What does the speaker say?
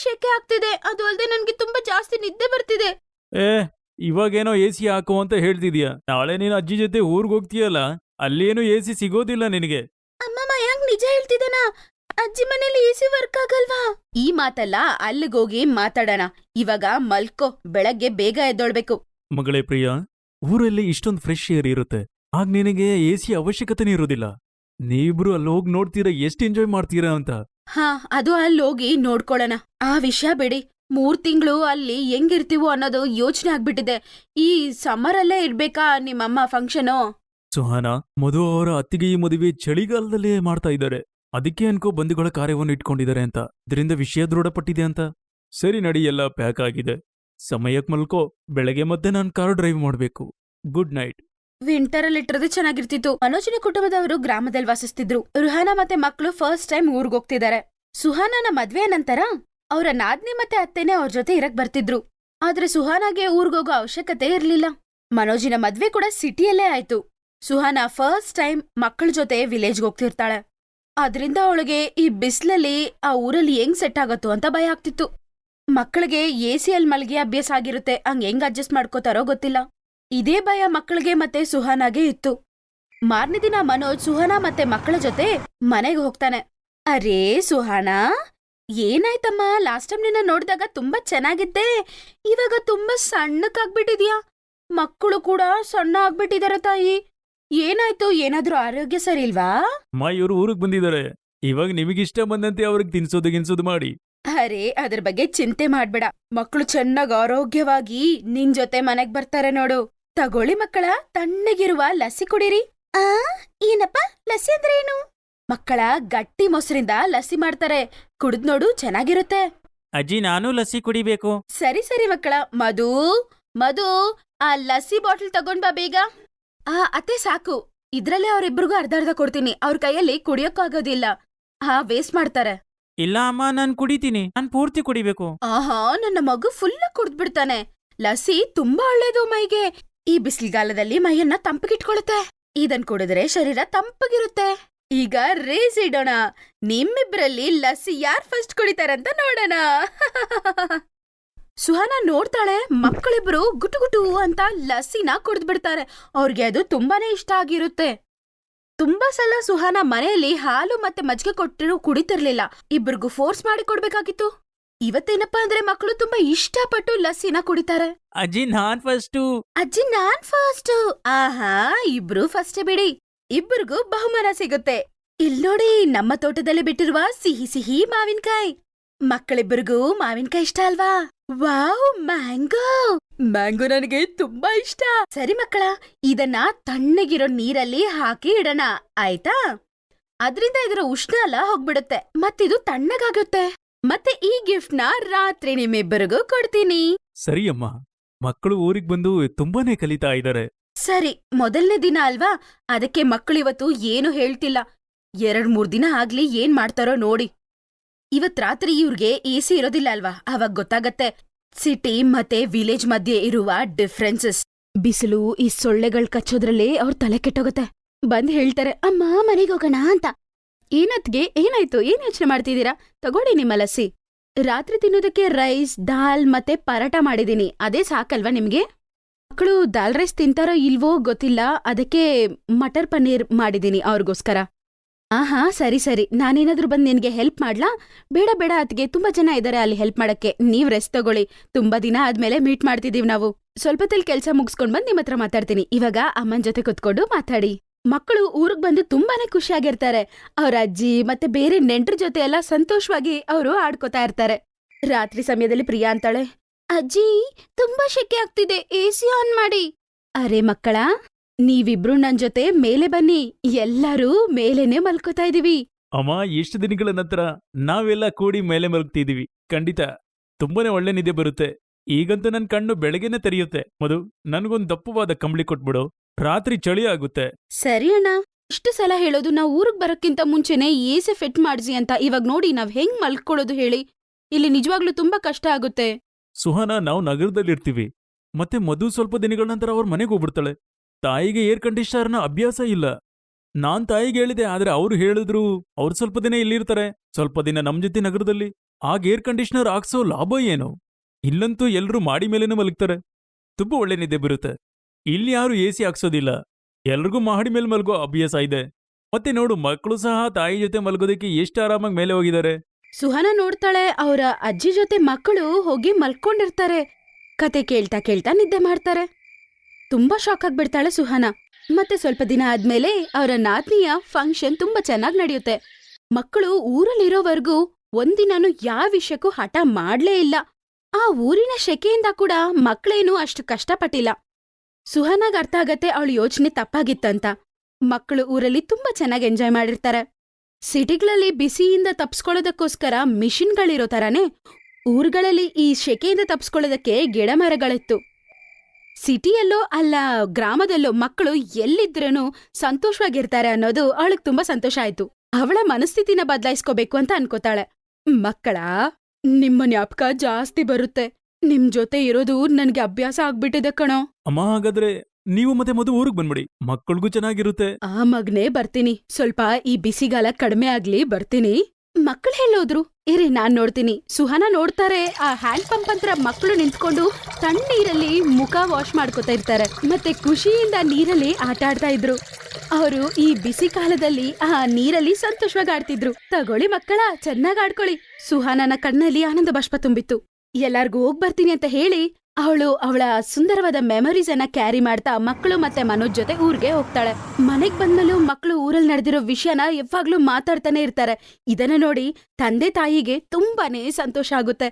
ಶೆಕೆ ಆಗ್ತಿದೆ. ಅದು ಅಲ್ಲದೆ ನನ್ಗೆ ತುಂಬಾ ಜಾಸ್ತಿ ನಿದ್ದೆ ಬರ್ತಿದೆ. ಏ ಇವಾಗೇನೋ AC ಹಾಕು ಅಂತ ಹೇಳ್ತಿದ್ಯಾ. ನಾಳೆ ನೀನು ಅಜ್ಜಿ ಜೊತೆ ಊರ್ಗ್ ಹೋಗ್ತೀಯಲ್ಲ, ಅಲ್ಲೇನು AC ಸಿಗೋದಿಲ್ಲ ನಿನಗೆ. ಅಮ್ಮ ಮಯಾಂಕ್ ನಿಜ ಹೇಳ್ತಿದ್ದಾನ? ಅಜ್ಜಿ ಮನೇಲಿ ಎಸಿ ವರ್ಕ್ ಆಗಲ್ವಾ? ಈ ಮಾತಲ್ಲ ಅಲ್ಲಿಗೋಗಿ ಮಾತಾಡೋಣ. ಇವಾಗ ಮಲ್ಕೋ, ಬೆಳಗ್ಗೆ ಬೇಗ ಎದ್ದೊಳ್ಬೇಕು. ಮಗಳೇ ಪ್ರಿಯಾ, ಊರಲ್ಲಿ ಇಷ್ಟೊಂದು ಫ್ರೆಶ್ ಏರ್ ಇರುತ್ತೆ, ಆಗ ನಿನಗೆ AC ಅವಶ್ಯಕತೆನೇ ಇರೋದಿಲ್ಲ. ನೀವಿಬ್ರು ಅಲ್ಲಿ ಹೋಗಿ ನೋಡ್ತೀರಾ ಎಷ್ಟು ಎಂಜಾಯ್ ಮಾಡ್ತೀರಾ ಅಂತ. ಹಾ, ಅದು ಅಲ್ಲೋಗಿ ನೋಡ್ಕೊಳ್ಳೋಣ. ಆ ವಿಷಯ ಬಿಡಿ. 3 ತಿಂಗಳು ಅಲ್ಲಿ ಹೆಂಗಿರ್ತೀವೋ ಅನ್ನೋದು ಯೋಚನೆ ಆಗ್ಬಿಟ್ಟಿದೆ. ಈ ಸಮ್ಮರ್ ಅಲ್ಲೇ ಇರ್ಬೇಕಾ ನಿಮ್ಮಮ್ಮ ಫಂಕ್ಷನು? ಸುಹಾನ, ಮಧು ಅವರ ಅತ್ತಿಗೆ ಈ ಮದುವೆ ಚಳಿಗಾಲದಲ್ಲೇ ಮಾಡ್ತಾ ಇದ್ದಾರೆ. ಅದಕ್ಕೆ ಅನ್ಕೋ ಬಂಧುಗಳ ಕಾರ್ಯವನ್ನು ಇಟ್ಕೊಂಡಿದ್ದಾರೆ ಅಂತ. ಇದರಿಂದ ವಿಷಯ ದೃಢಪಟ್ಟಿದೆ ಅಂತ. ಸರಿ ನಡಿ, ಎಲ್ಲ ಪ್ಯಾಕ್ ಆಗಿದೆ. ಸಮಯಕ್ಕೆ ಮಲ್ಕೋ, ಬೆಳಗ್ಗೆ ಮತ್ತೆ ನಾನು ಕಾರು ಡ್ರೈವ್ ಮಾಡ್ಬೇಕು. Good night. ವಿಂಟರ್ ಅಲ್ಲಿ ಇಟ್ಟಿರೋದು ಚೆನ್ನಾಗಿರ್ತಿತ್ತು. ಮನೋಜಿನ ಕುಟುಂಬದವರು ಗ್ರಾಮದಲ್ಲಿ ವಾಸಿಸ್ತಿದ್ರು. ರುಹಾನ ಮತ್ತೆ ಮಕ್ಕಳು ಫಸ್ಟ್ ಟೈಮ್ ಊರ್ಗ್ ಹೋಗ್ತಿದ್ದಾರೆ. ಸುಹಾನನ ಮದ್ವೆಯ ನಂತರ ಅವರ ನಾದ್ನಿ ಮತ್ತೆ ಅತ್ತೆನೆ ಅವ್ರ ಜೊತೆ ಇರಕ್ ಬರ್ತಿದ್ರು. ಆದ್ರೆ ಸುಹಾನಾಗೆ ಊರ್ಗೋಗೋ ಅವಶ್ಯಕತೆ ಇರ್ಲಿಲ್ಲ. ಮನೋಜಿನ ಮದ್ವೆ ಕೂಡ ಸಿಟಿಯಲ್ಲೇ ಆಯ್ತು. ಸುಹಾನ ಫಸ್ಟ್ ಟೈಮ್ ಮಕ್ಕಳ ಜೊತೆ ವಿಲೇಜ್ಗೆ ಹೋಗ್ತಿರ್ತಾಳೆ. ಅದ್ರಿಂದ ಅವಳಿಗೆ ಈ ಬಿಸ್ಲಲ್ಲಿ ಆ ಊರಲ್ಲಿ ಹೆಂಗ್ ಸೆಟ್ ಆಗತ್ತೋ ಅಂತ ಭಯ ಆಗ್ತಿತ್ತು. ಮಕ್ಕಳಿಗೆ ಎಸಿಯಲ್ಲಿ ಮಲ್ಗಿ ಅಭ್ಯಾಸ ಆಗಿರುತ್ತೆ, ಹಂಗ್ ಹೆಂಗ್ ಅಡ್ಜಸ್ಟ್ ಮಾಡ್ಕೋತಾರೋ ಗೊತ್ತಿಲ್ಲ. ಇದೇ ಭಯ ಮಕ್ಕಳಿಗೆ ಮತ್ತೆ ಸುಹಾನಾಗೆ ಇತ್ತು. ಮಾರನೇ ದಿನ ಮನೋಜ್ ಸುಹಾನ ಮತ್ತೆ ಮಕ್ಕಳ ಜೊತೆ ಮನೆಗೆ ಹೋಗ್ತಾನೆ. ಅರೇ ಸುಹಾನಾ, ಏನಾಯ್ತಮ್ಮ? ಲಾಸ್ಟ್ ಟೈಮ್ ನಿನ್ನ ನೋಡಿದಾಗ ತುಂಬಾ ಚೆನ್ನಾಗಿದ್ದೆ, ಇವಾಗ ತುಂಬಾ ಸಣ್ಣಕ್ಕಾಗ್ಬಿಟ್ಟಿದ್ಯಾ. ಮಕ್ಕಳು ಕೂಡ ಸಣ್ಣ ಆಗ್ಬಿಟ್ಟಿದಾರೆ ತಾಯಿ. ಏನಾಯ್ತು? ಏನಾದ್ರೂ ಆರೋಗ್ಯ ಸರಿ ಇಲ್ವಾ? ಇವರು ಊರಿಗೆ ಬಂದಿದ್ದಾರೆ. ಇವಾಗ ನಿಮಗಿಷ್ಟ ಬಂದಂತೆ ಅವ್ರಿಗೆ ತಿನ್ಸೋದು ಮಾಡಿ. ಅರೆ, ಅದ್ರ ಬಗ್ಗೆ ಚಿಂತೆ ಮಾಡ್ಬೇಡ. ಮಕ್ಕಳು ಚೆನ್ನಾಗ್ ಆರೋಗ್ಯವಾಗಿ ನಿನ್ ಜೊತೆ ಮನೆಗ್ ಬರ್ತಾರೆ ನೋಡು. ತಗೊಳ್ಳಿ ಮಕ್ಕಳ, ತಣ್ಣಗಿರುವ ಲಸ್ಸಿ ಕುಡೀರಿ. ಏನಪ್ಪ ಲಸ್ಸಿ ಅಂದ್ರೆ ಏನು? ಮಕ್ಕಳ, ಗಟ್ಟಿ ಮೊಸರಿಂದ ಲಸ್ಸಿ ಮಾಡ್ತಾರೆ, ಕುಡಿದ್ ನೋಡು, ಚೆನ್ನಾಗಿರುತ್ತೆ. ಅಜ್ಜಿ, ನಾನು ಲಸ್ಸಿ ಕುಡಿಬೇಕು. ಸರಿ ಸರಿ ಮಕ್ಕಳ. ಮಧು ಮಧು, ಆ ಲಸ್ಸಿ ಬಾಟಲ್ ತಗೊಂಡ್ ಬಾ ಬೇಗ. ಅತ್ತೆ ಸಾಕು, ಇದ್ರಲ್ಲೇ ಅವ್ರಿಬ್ರಿಗೂ ಅರ್ಧ ಕೊಡ್ತೀನಿ. ಅವ್ರ ಕೈಯಲ್ಲಿ ಕುಡಿಯೋಕ್ಕಾಗೋದಿಲ್ಲ. ವೇಸ್ಟ್ ಮಾಡ್ತಾರೆ. ಇಲ್ಲ ಅಮ್ಮ, ನಾನ್ ಕುಡಿತೀನಿ. ನಾನ್ ಪೂರ್ತಿ ಕುಡಿಬೇಕು. ಆಹಾ, ನನ್ನ ಮಗು ಫುಲ್ ಕುಡ್ದ್ಬಿಡ್ತಾನೆ. ಲಸ್ಸಿ ತುಂಬಾ ಒಳ್ಳೇದು ಮೈಗೆ. ಈ ಬಿಸಿಲುಗಾಲದಲ್ಲಿ ಮೈಯನ್ನ ತಂಪಗಿಟ್ಕೊಳುತ್ತೆ. ಇದನ್ ಕುಡಿದ್ರೆ ಶರೀರ ತಂಪಗಿರುತ್ತೆ. ಈಗ ರೇಸ್ ಇಡೋಣ. ನಿಮ್ಮಿಬ್ರಲ್ಲಿ ಲಸ್ಸಿ ಯಾರ್ ಫಸ್ಟ್ ಕುಡಿತಾರಂತ ನೋಡೋಣ. ಸುಹಾನ ನೋಡ್ತಾಳೆ, ಮಕ್ಕಳಿಬ್ರು ಗುಟುಗುಟು ಅಂತ ಲಸ್ಸಿನ ಕುಡಿದ್ಬಿಡ್ತಾರೆ. ಅವ್ರಿಗೆ ಅದು ತುಂಬಾನೇ ಇಷ್ಟ ಆಗಿರುತ್ತೆ. ತುಂಬಾ ಸಲ ಸುಹಾನ ಮನೆಯಲ್ಲಿ ಹಾಲು ಮತ್ತೆ ಮಜ್ಜಿಗೆ ಕೊಟ್ಟಿರು ಕುಡಿತಿರ್ಲಿಲ್ಲ. ಇಬ್ರಿಗೂ ಫೋರ್ಸ್ ಮಾಡಿ ಕೊಡ್ಬೇಕಾಗಿತ್ತು. ಇವತ್ತೇನಪ್ಪಾ ಅಂದ್ರೆ ಮಕ್ಕಳು ತುಂಬಾ ಇಷ್ಟಪಟ್ಟು ಲಸ್ಸಿನ ಕುಡಿತಾರೆ. ಅಜ್ಜಿ, ನಾನ್ ಫಸ್ಟು. ಅಜ್ಜಿ, ನಾನ್ ಫಸ್ಟ್. ಆಹಾ, ಇಬ್ರು ಫಸ್ಟ್ ಬಿಡಿ. ಇಬ್ರಿಗೂ ಬಹುಮಾನ ಸಿಗುತ್ತೆ. ಇಲ್ ನೋಡಿ, ನಮ್ಮ ತೋಟದಲ್ಲಿ ಬಿಟ್ಟಿರುವ ಸಿಹಿ ಸಿಹಿ ಮಾವಿನಕಾಯಿ. ಮಕ್ಕಳಿಬ್ಬರಿಗೂ ಮಾವಿನಕಾಯಿ ಇಷ್ಟ ಅಲ್ವಾ? Wow, mango. ಮ್ಯಾಂಗೋ ನನಗೆ ತುಂಬಾ ಇಷ್ಟ. ಸರಿ ಮಕ್ಕಳ, ಇದನ್ನ ತಣ್ಣಗಿರೋ ನೀರಲ್ಲಿ ಹಾಕಿ ಇಡೋಣ, ಆಯ್ತಾ? ಅದ್ರಿಂದ ಇದರ ಉಷ್ಣ ಎಲ್ಲ ಹೋಗ್ಬಿಡುತ್ತೆ, ಮತ್ತಿದು ತಣ್ಣಗಾಗುತ್ತೆ. ಮತ್ತೆ ಈ ಗಿಫ್ಟ್ ನ ರಾತ್ರಿ ನಿಮ್ಮಿಬ್ಬರಿಗೂ ಕೊಡ್ತೀನಿ. ಸರಿ ಅಮ್ಮ. ಮಕ್ಕಳು ಊರಿಗೆ ಬಂದು ತುಂಬಾನೇ ಕಲಿತಾ ಇದ್ದಾರೆ. ಸರಿ, ಮೊದಲನೇ ದಿನ ಅಲ್ವಾ, ಅದಕ್ಕೆ ಮಕ್ಕಳು ಇವತ್ತು ಏನು ಹೇಳ್ತಿಲ್ಲ. 2-3 ದಿನ ಆಗ್ಲಿ ಏನ್ ಮಾಡ್ತಾರೋ ನೋಡಿ. ಇವತ್ ರಾತ್ರಿ ಇವ್ರಿಗೆ ಎಸಿ ಇರೋದಿಲ್ಲ ಅಲ್ವಾ, ಅವಾಗ ಗೊತ್ತಾಗತ್ತೆ ಸಿಟಿ ಮತ್ತೆ ವಿಲೇಜ್ ಮಧ್ಯೆ ಇರುವ ಡಿಫ್ರೆನ್ಸಸ್. ಬಿಸಿಲು, ಈ ಸೊಳ್ಳೆಗಳ್ ಕಚ್ಚೋದ್ರಲ್ಲೇ ಅವ್ರ ತಲೆ ಕೆಟ್ಟೋಗತ್ತೆ. ಬಂದ್ ಹೇಳ್ತಾರೆ, ಅಮ್ಮ ಮನೆಗೆ ಹೋಗೋಣ ಅಂತ. ಏನತ್ಗೆ ಏನಾಯ್ತು? ಏನ್ ಯೋಚನೆ ಮಾಡ್ತಿದ್ದೀರಾ? ತಗೊಳ್ಳಿ ನಿಮ್ಮ ಲಸ್ಸಿ. ರಾತ್ರಿ ತಿನ್ನೋದಕ್ಕೆ ರೈಸ್, ದಾಲ್ ಮತ್ತೆ ಪರಾಟ ಮಾಡಿದೀನಿ. ಅದೇ ಸಾಕಲ್ವಾ ನಿಮ್ಗೆ? ಮಕ್ಕಳು ದಾಲ್ ರೈಸ್ ತಿಂತಾರೋ ಇಲ್ವೋ ಗೊತ್ತಿಲ್ಲ, ಅದಕ್ಕೆ ಮಟರ್ ಪನ್ನೀರ್ ಮಾಡಿದೀನಿ ಅವ್ರಿಗೋಸ್ಕರ. ಆಹಾ, ಸರಿ ಸರಿ. ನಾನೇನಾದ್ರೂ ಬಂದ್ ನಿನ್ಗೆ ಹೆಲ್ಪ್ ಮಾಡ್ಲಾ? ಬೇಡ ಬೇಡ ಅತ್ಗೆ, ತುಂಬಾ ಜನ ಇದಾರೆ ಅಲ್ಲಿ ಹೆಲ್ಪ್ ಮಾಡಕ್ಕೆ. ನೀವ್ ರೆಸ್ಟ್ ತಗೊಳ್ಳಿ. ತುಂಬಾ ದಿನ ಆದ್ಮೇಲೆ ಮೀಟ್ ಮಾಡ್ತಿದೀವಿ ನಾವು. ಸ್ವಲ್ಪದಲ್ಲಿ ಕೆಲ್ಸ ಮುಗಿಸ್ಕೊಂಡ್ ಬಂದ್ ನಿಮ್ ಹತ್ರ ಮಾತಾಡ್ತೀನಿ. ಇವಾಗ ಅಮ್ಮನ್ ಜೊತೆ ಕುತ್ಕೊಂಡು ಮಾತಾಡಿ. ಮಕ್ಕಳು ಊರಿಗೆ ಬಂದು ತುಂಬಾನೇ ಖುಷಿಯಾಗಿರ್ತಾರೆ. ಅವ್ರ ಅಜ್ಜಿ ಮತ್ತೆ ಬೇರೆ ನೆಂಟ್ರ ಜೊತೆ ಎಲ್ಲ ಸಂತೋಷವಾಗಿ ಅವರು ಆಡ್ಕೋತಾ ಇರ್ತಾರೆ. ರಾತ್ರಿ ಸಮಯದಲ್ಲಿ ಪ್ರಿಯಾ ಅಂತಾಳೆ, ಅಜ್ಜಿ ತುಂಬಾ ಶೆಕೆ ಆಗ್ತಿದೆ, ಎಸಿ ಆನ್ ಮಾಡಿ. ಅರೆ ಮಕ್ಕಳ, ನೀವಿಬ್ರು ನನ್ ಜೊತೆ ಮೇಲೆ ಬನ್ನಿ. ಎಲ್ಲರೂ ಮೇಲೇನೆ ಮಲ್ಕೋತಾ ಇದೀವಿ. ಅಮ್ಮ, ಎಷ್ಟು ದಿನಗಳ ನಂತರ ನಾವೆಲ್ಲ ಕೂಡಿ ಮೇಲೆ ಮಲಗ್ತಿದೀವಿ. ಖಂಡಿತ ತುಂಬಾನೇ ಒಳ್ಳೆ ನಿದ್ದೆ ಬರುತ್ತೆ. ಈಗಂತೂ ನನ್ ಕಣ್ಣು ಬೆಳಗ್ಗೆನೆ ತೆರೆಯುತ್ತೆ. ಮಧು, ನನ್ಗೊಂದ್ ದಪ್ಪವಾದ ಕಂಬಳಿ ಕೊಟ್ಬಿಡು, ರಾತ್ರಿ ಚಳಿ ಆಗುತ್ತೆ. ಸರಿ ಅಣ್ಣ. ಇಷ್ಟು ಸಲ ಹೇಳೋದು ನಾವ್ ಊರಿಗೆ ಬರೋಕ್ಕಿಂತ ಮುಂಚೆನೆ ಎಸಿ ಫಿಟ್ ಮಾಡ್ಸಿ ಅಂತ. ಇವಾಗ ನೋಡಿ ನಾವ್ ಹೆಂಗ್ ಮಲ್ಕೊಳ್ಳೋದು ಹೇಳಿ? ಇಲ್ಲಿ ನಿಜವಾಗ್ಲೂ ತುಂಬಾ ಕಷ್ಟ ಆಗುತ್ತೆ. ಸುಹಾನ, ನಾವು ನಗರದಲ್ಲಿರ್ತೀವಿ. ಮತ್ತೆ ಮಧು ಸ್ವಲ್ಪ ದಿನಗಳ ನಂತರ ಅವ್ರ ಮನೆಗೆ ಹೋಗ್ಬಿಡ್ತಾಳೆ. ತಾಯಿಗೆ ಏರ್ ಕಂಡೀಷನರ್ನ ಅಭ್ಯಾಸ ಇಲ್ಲ. ನಾನ್ ತಾಯಿಗೆ ಹೇಳಿದೆ, ಆದ್ರೆ ಅವ್ರು ಹೇಳಿದ್ರು ಅವ್ರು ಸ್ವಲ್ಪ ದಿನ ಇಲ್ಲಿರ್ತಾರೆ, ಸ್ವಲ್ಪ ದಿನ ನಮ್ ಜೊತೆ ನಗರದಲ್ಲಿ. ಆಗ ಏರ್ ಕಂಡೀಷನರ್ ಹಾಕ್ಸೋ ಲಾಭ ಏನು? ಇಲ್ಲಂತೂ ಎಲ್ರೂ ಮಾಡಿ ಮೇಲೇನೆ ಮಲಗ್ತಾರೆ, ತುಂಬಾ ಒಳ್ಳೆ ನಿದ್ದೆ ಬರುತ್ತೆ. ಇಲ್ಲಿ ಯಾರು ಎಸಿ ಹಾಕ್ಸೋದಿಲ್ಲ, ಎಲ್ರಿಗೂ ಮಹಡಿ ಮೇಲೆ ಮಲಗೋ ಅಭ್ಯಾಸ ಇದೆ. ಮತ್ತೆ ನೋಡು, ಮಕ್ಕಳು ಸಹ ತಾಯಿ ಜೊತೆ ಮಲಗೋದಕ್ಕೆ ಎಷ್ಟು ಆರಾಮಾಗಿ ಮೇಲೆ ಹೋಗಿದ್ದಾರೆ. ಸುಹಾನ ನೋಡ್ತಾಳೆ, ಅವರ ಅಜ್ಜಿ ಜೊತೆ ಮಕ್ಕಳು ಹೋಗಿ ಮಲ್ಕೊಂಡಿರ್ತಾರೆ. ಕತೆ ಕೇಳ್ತಾ ಕೇಳ್ತಾ ನಿದ್ದೆ ಮಾಡ್ತಾರೆ. ತುಂಬಾ ಶಾಕ್ ಆಗ್ಬಿಡ್ತಾಳೆ ಸುಹಾನ. ಮತ್ತೆ ಸ್ವಲ್ಪ ದಿನ ಆದ್ಮೇಲೆ ಅವರ ನಾದ್ನಿಯ ಫಂಕ್ಷನ್ ತುಂಬಾ ಚೆನ್ನಾಗ್ ನಡೆಯುತ್ತೆ. ಮಕ್ಕಳು ಊರಲ್ಲಿರೋವರೆಗೂ ಒಂದಿನಾನು ಯಾವ ವಿಷಯಕ್ಕೂ ಹಠ ಮಾಡ್ಲೇ ಇಲ್ಲ. ಆ ಊರಿನ ಶೆಕೆಯಿಂದ ಕೂಡ ಮಕ್ಕಳೇನು ಅಷ್ಟು ಕಷ್ಟಪಟ್ಟಿಲ್ಲ. ಸುಹಾನಾಗ್ ಅರ್ಥ ಆಗತ್ತೆ ಅವಳ ಯೋಚನೆ ತಪ್ಪಾಗಿತ್ತಂತ. ಮಕ್ಕಳು ಊರಲ್ಲಿ ತುಂಬಾ ಚೆನ್ನಾಗಿ ಎಂಜಾಯ್ ಮಾಡಿರ್ತಾರೆ. ಸಿಟಿಗಳಲ್ಲಿ ಬಿಸಿಯಿಂದ ತಪ್ಸ್ಕೊಳ್ಳೋದಕ್ಕೋಸ್ಕರ ಮಿಷಿನ್ಗಳಿರೋ ತರಾನೇ ಊರುಗಳಲ್ಲಿ ಈ ಶೆಕೆಯಿಂದ ತಪ್ಸ್ಕೊಳ್ಳೋದಕ್ಕೆ ಗಿಡ ಮರಗಳಿತ್ತು. ಸಿಟಿಯಲ್ಲೋ ಅಲ್ಲ ಗ್ರಾಮದಲ್ಲೋ ಮಕ್ಕಳು ಎಲ್ಲಿದ್ರೂ ಸಂತೋಷವಾಗಿರ್ತಾರೆ ಅನ್ನೋದು ಅವಳಿಗೆ ತುಂಬಾ ಸಂತೋಷ ಆಯ್ತು. ಅವಳ ಮನಸ್ಥಿತಿನ ಬದಲಾಯಿಸ್ಕೋಬೇಕು ಅಂತ ಅನ್ಕೋತಾಳೆ. ಮಕ್ಕಳ, ನಿಮ್ಮ ಜ್ಞಾಪಕ ಜಾಸ್ತಿ ಬರುತ್ತೆ. ನಿಮ್ ಜೊತೆ ಇರೋದು ನನ್ಗೆ ಅಭ್ಯಾಸ ಆಗ್ಬಿಟ್ಟಿದೆ ಕಣೋ. ಅಮ್ಮ, ಹಾಗಾದ್ರೆ ನೀವು ಮತ್ತೆ ಮಧು ಊರಿಗೆ ಬಂದ್ಬಿಡಿ, ಮಕ್ಕಳಿಗೂ ಚೆನ್ನಾಗಿರುತ್ತೆ. ಆ ಮಗ್ನೇ ಬರ್ತೀನಿ. ಸ್ವಲ್ಪ ಈ ಬಿಸಿಗಾಲ ಕಡಿಮೆ ಆಗ್ಲಿ, ಬರ್ತೀನಿ. ಮಕ್ಕಳು ಹೇಳೋದ್ರು, ಇರಿ ನಾನ್ ನೋಡ್ತೀನಿ. ಸುಹಾನ ನೋಡ್ತಾರೆ, ಆ ಹ್ಯಾಂಡ್ ಪಂಪ್ ಹತ್ರ ಮಕ್ಕಳು ನಿಂತ್ಕೊಂಡು ತಣ್ಣೀರಲ್ಲಿ ಮುಖ ವಾಶ್ ಮಾಡ್ಕೊತಾ ಇರ್ತಾರೆ. ಮತ್ತೆ ಖುಷಿಯಿಂದ ನೀರಲ್ಲಿ ಆಟ ಆಡ್ತಾ ಇದ್ರು. ಅವರು ಈ ಬಿಸಿ ಕಾಲದಲ್ಲಿ ಆ ನೀರಲ್ಲಿ ಸಂತೋಷವಾಗಿ ಆಡ್ತಿದ್ರು. ತಗೊಳ್ಳಿ ಮಕ್ಕಳ, ಚೆನ್ನಾಗ್ ಆಡ್ಕೊಳ್ಳಿ. ಸುಹಾನನ ಕಣ್ಣಲ್ಲಿ ಆನಂದ ಬಾಷ್ಪ ತುಂಬಿತ್ತು. ಎಲ್ಲಾರ್ಗೂ ಹೋಗ್ ಬರ್ತೀನಿ ಅಂತ ಹೇಳಿ ಅವಳು ಅವಳ ಸುಂದರವಾದ ಮೆಮೊರೀಸ್ ಅನ್ನ ಕ್ಯಾರಿ ಮಾಡ್ತಾ ಮಕ್ಕಳು ಮತ್ತೆ ಮನೋಜ್ ಜೊತೆ ಊರ್ಗೆ ಹೋಗ್ತಾಳೆ. ಮನೆಗ್ ಬಂದ್ಮೇಲೂ ಮಕ್ಕಳು ಊರಲ್ಲಿ ನಡೆದಿರೋ ವಿಷಯನ ಯಾವಾಗ್ಲೂ ಮಾತಾಡ್ತಾನೆ ಇರ್ತಾರೆ. ಇದನ್ನ ನೋಡಿ ತಂದೆ ತಾಯಿಗೆ ತುಂಬಾನೇ ಸಂತೋಷ ಆಗುತ್ತೆ.